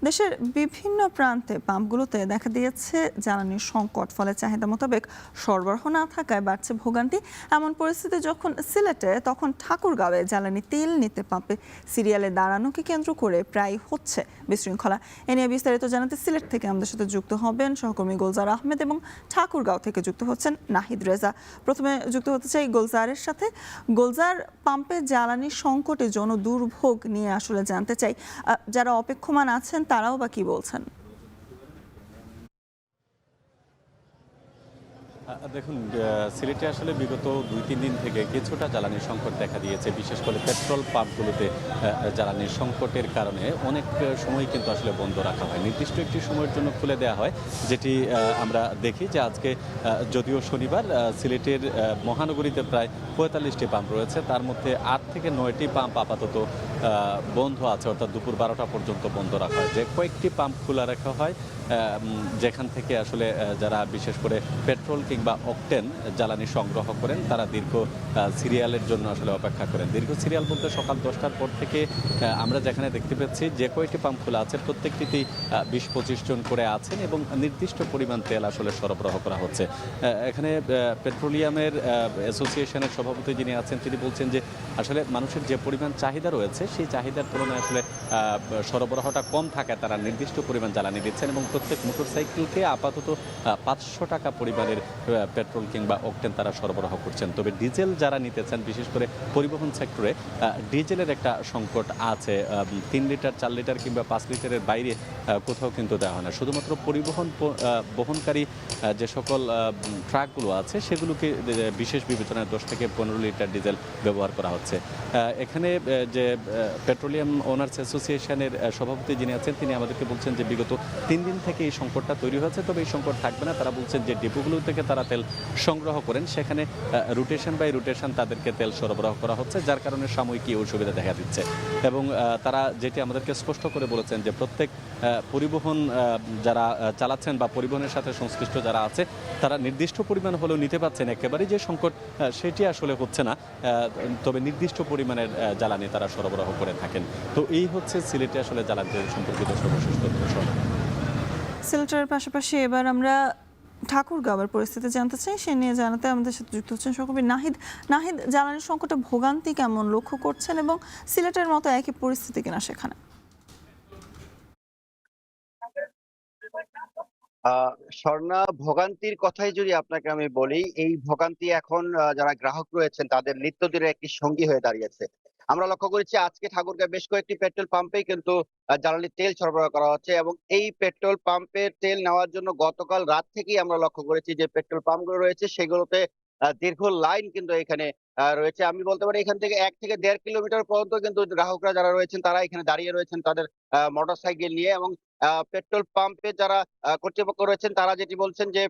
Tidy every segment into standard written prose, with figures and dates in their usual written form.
দেশের বিভিন্ন প্রান্তে পাম্পগুলোতে দেখা দিয়েছে জ্বালানির সংকট, ফলে চাহিদা মোতাবেক সরবরাহ না থাকায় বাড়ছে ভোগান্তি। এমন পরিস্থিতি যখন সিলেটে, তখন ঠাকুরগাঁওয়ে জ্বালানি তেল নিতে পাম্পে সিরিয়ালে দাঁড়ানোকে কেন্দ্র করে প্রায় হচ্ছে বিশৃঙ্খলা। এ নিয়ে বিস্তারিত জানাতে সিলেট থেকে আমাদের সাথে যুক্ত হবেন সহকর্মী গুলজার আহমেদ এবং ঠাকুরগাঁও থেকে যুক্ত হচ্ছেন নাহিদ রেজা। প্রথমে যুক্ত হতে চাই গুলজারের সাথে। গুলজার, পাম্পে জ্বালানির সংকটে জনদুর্ভোগ নিয়ে আসলে জানতে চাই, যারা অপেক্ষমান আছেন তারাও বা কি বলছেন? দেখুন, সিলেটে আসলে বিগত 2-3 দিন থেকে কিছুটা জ্বালানির সংকট দেখা দিয়েছে। বিশেষ করে পেট্রোল পাম্পগুলোতে জ্বালানির সংকটের কারণে অনেক সময় কিন্তু আসলে বন্ধ রাখা হয়, নির্দিষ্ট একটি সময়ের জন্য খুলে দেওয়া হয়, যেটি আমরা দেখি যে আজকে যদিও শনিবার সিলেটের মহানগরীতে প্রায় 45টি পাম্প রয়েছে, তার মধ্যে 8 থেকে 9টি পাম্প আপাতত বন্ধ আছে, অর্থাৎ দুপুর 12টা পর্যন্ত বন্ধ রাখা হয়। যে কয়েকটি পাম্প খোলা রাখা হয় যেখান থেকে আসলে যারা বিশেষ করে পেট্রোল কিংবা অকটেন জ্বালানি সংগ্রহ করেন, তারা দীর্ঘ সিরিয়ালের জন্য আসলে অপেক্ষা করেন। দীর্ঘ সিরিয়াল বলতে সকাল 10টার পর থেকে আমরা যেখানে দেখতে পাচ্ছি যে কয়টি পাম্প খোলা আছে প্রত্যেকটিতেই 20-25 জন করে আছেন এবং নির্দিষ্ট পরিমাণ তেল আসলে সরবরাহ করা হচ্ছে। এখানে পেট্রোলিয়ামের অ্যাসোসিয়েশনের সভাপতি যিনি আছেন তিনি বলছেন যে আসলে মানুষের যে পরিমাণ চাহিদা রয়েছে সেই চাহিদার তুলনায় আসলে সরবরাহটা কম থাকায় তারা নির্দিষ্ট পরিমাণ জ্বালানি দিচ্ছেন এবং প্রত্যেক মোটরসাইকেলকে আপাতত 500 টাকা পরিমাণের পেট্রোল কিংবা অকটেন তারা সরবরাহ করছেন। তবে ডিজেল যারা নিতেছেন, বিশেষ করে পরিবহন সেক্টরে ডিজেলের একটা সংকট আছে। 3 লিটার, 4 লিটার কিংবা 5 লিটারের বাইরে কোথাও কিন্তু দেওয়া হয় না। শুধুমাত্র পরিবহন বহনকারী যে সকল ট্রাকগুলো আছে সেগুলোকে বিশেষ বিবেচনায় 10 থেকে 15 লিটার ডিজেল ব্যবহার করা হচ্ছে। এখানে যে পেট্রোলিয়াম ওনার্স অ্যাসোসিয়েশনের সভাপতি যিনি আছেন তিনি আমাদেরকে বলছেন যে বিগত 3 দিন থেকে এই সংকটটা তৈরি হয়েছে, তবে এই সংকট থাকবে না। তারা বলছেন যে ডিপোগুলো থেকে তারা তেল সংগ্রহ করেন, সেখানে রোটেশন বাই রোটেশন তাদেরকে তেল সরবরাহ করা হচ্ছে, যার কারণে সাময়িক অসুবিধা দেখা দিচ্ছে। এবং তারা যেটি আমাদেরকে স্পষ্ট করে বলেছেন যে প্রত্যেক পরিবহন যারা চালাচ্ছেন বা পরিবহনের সাথে সংশ্লিষ্ট যারা আছে তারা নির্দিষ্ট পরিমাণ হলেও নিতে পারছেন, একেবারেই যে সংকট সেটি আসলে হচ্ছে না, তবে নির্দিষ্ট পরিমাণের জ্বালানি তারা সরবরাহ করে থাকেন। তো এই হচ্ছে সিলেটে আসলে জ্বালানি সম্পর্কিত সর্বশেষ তথ্য। সিলেটের পাশাপাশি এবার আমরা ঠাকুরগাঁওয়ের পরিস্থিতি জানতে চাই। সে নিয়ে জানাতে আমাদের সাথে যুক্ত হচ্ছেন সহকর্মী নাহিদ। নাহিদ, জ্বালানির সংকটে ভোগান্তি কেমন লক্ষ্য করছেন এবং সিলেটের মতো একই পরিস্থিতি কিনা সেখানে? স্বর্ণা, ভোগান্তির কথাই যদি আপনাকে আমি বলি, এই ভোগান্তি এখন যারা গ্রাহক রয়েছেন তাদের নিত্যদিনের একটি সঙ্গী হয়ে দাঁড়িয়েছে। আমরা লক্ষ্য করেছি আজকে ঠাকুরগাঁও বেশ কয়েকটি পেট্রোল পাম্পেই কিন্তু জ্বালানি তেল সরবরাহ করা হচ্ছে এবং এই পেট্রোল পাম্পের তেল নেওয়ার জন্য গতকাল রাত থেকেই আমরা লক্ষ্য করেছি যে পেট্রোল পাম্পগুলো রয়েছে সেগুলোতে দীর্ঘ লাইন কিন্তু এখানে রয়েছে। আমি বলতে পারি এখান থেকে 1 থেকে 1.5 কিলোমিটার পর্যন্ত কিন্তু গ্রাহকরা যারা রয়েছেন তারা এখানে দাঁড়িয়ে রয়েছেন তাদের মোটরসাইকেল নিয়ে। এবং পেট্রোল পাম্পে যারা কর্তৃপক্ষ রয়েছেন তারা যেটি বলছেন যে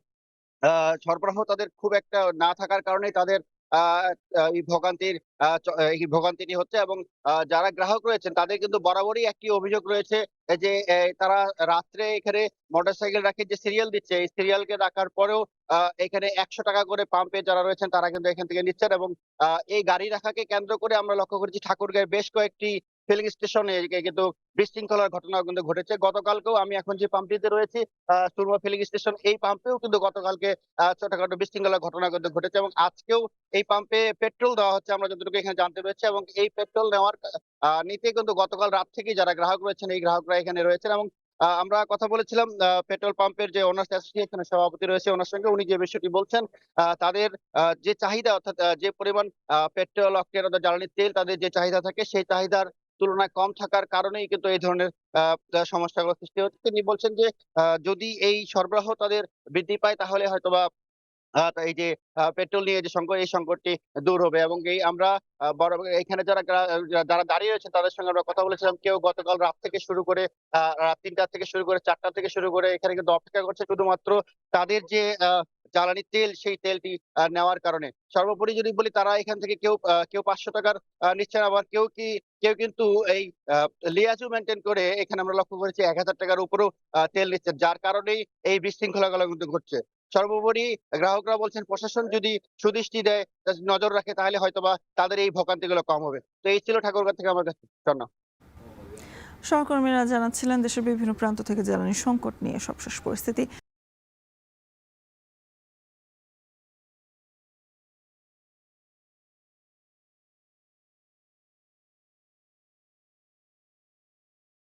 সরবরাহ তাদের খুব একটা না থাকার কারণেই তাদের আ আ এই ভোগান্তির এই ভোগান্তিটি হচ্ছে। এবং যারা গ্রাহক রয়েছেন তাদের কিন্তু বরাবরই একটি অভিযোগ রয়েছে যে তারা রাত্রে এখানে মোটরসাইকেল রাখে যে সিরিয়াল দিচ্ছে, এই সিরিয়ালকে রাখার পরেও আ এখানে ৳১০০ করে পাম্পে যারা রয়েছেন তারা কিন্তু এখান থেকে নিচ্ছেন। এবং এই গাড়ি রাখাকে কেন্দ্র করে আমরা লক্ষ্য করেছি ঠাকুরগাঁওয়ে বেশ কয়েকটি ফিলিং স্টেশনে কিন্তু বিশৃঙ্খলার ঘটনাও কিন্তু ঘটেছে। গতকালকেও আমি এখন যে পাম্পটিতে রয়েছি সুরমা ফিলিং স্টেশন, এই পাম্পেও কিন্তু গতকালকে ছোটখাটো বিশৃঙ্খলার ঘটনা কিন্তু ঘটেছে এবং আজকেও এই পাম্পে পেট্রোল দেওয়া হচ্ছে আমরা যতটুকু এখানে জানতে পেরেছি। এবং এই পেট্রোল নেওয়ার নিতে কিন্তু গতকাল রাত থেকেই যারা গ্রাহক রয়েছেন এই গ্রাহকরা এখানে রয়েছেন। এবং আমরা কথা বলেছিলাম পেট্রোল পাম্পের যে ওনার্স অ্যাসোসিয়েশনের সভাপতি রয়েছে ওনার সঙ্গে। উনি যে বিষয়টি বলছেন তাদের যে চাহিদা, অর্থাৎ যে পরিমাণ পেট্রোল, অকটেন অর্থাৎ জ্বালানি তেল তাদের যে চাহিদা থাকে সেই চাহিদার তুলনায় কম থাকার কারণেই কিন্তু এই ধরনের আ আ সমস্যাগুলো সৃষ্টি হচ্ছে। তিনি বলছেন যে যদি এই সরবরাহ তাদের বৃদ্ধি পায় তাহলে হয়তোবা এই যে পেট্রোল নিয়ে যে সংকট, এই সংকটটি দূর হবে। এবং এই আমরা এখানে যারা দাঁড়িয়ে রয়েছেন তাদের সঙ্গে আমরা কথা বলেছিলাম। কেউ গতকাল রাত থেকে শুরু করে রাত ৩টা থেকে শুরু করে ৪টা থেকে শুরু করে এখানে কিন্তু অপেক্ষা করছে শুধুমাত্র তাদের যে জ্বালানি তেল সেই তেলটি নেওয়ার কারণে। সর্বোপরি যদি বলি তারা এখান থেকে কেউ ৳৫০০ নিচ্ছেন, আবার কেউ কিন্তু এই আ লিয়াজু মেইনটেইন করে এখানে আমরা লক্ষ্য করেছি ৳১,০০০ উপরেও তেল নিচ্ছেন। যার কারণেই এই বিশৃঙ্খলাগুলো কিন্তু ঘটছে। সর্বোপরি গ্রাহকরা বলছেন প্রশাসন যদি সুদৃষ্টি দেয়, নজর রাখে তাহলে হয়তোবা তাদের এই ভোগান্তিগুলো কম হবে। তো এই ছিল ঠাকুরগাঁও থেকে আমার কাছে। সহকর্মীরা জানাচ্ছিলেন দেশের বিভিন্ন প্রান্ত থেকে জ্বালানি সংকট নিয়ে সবশেষ পরিস্থিতি।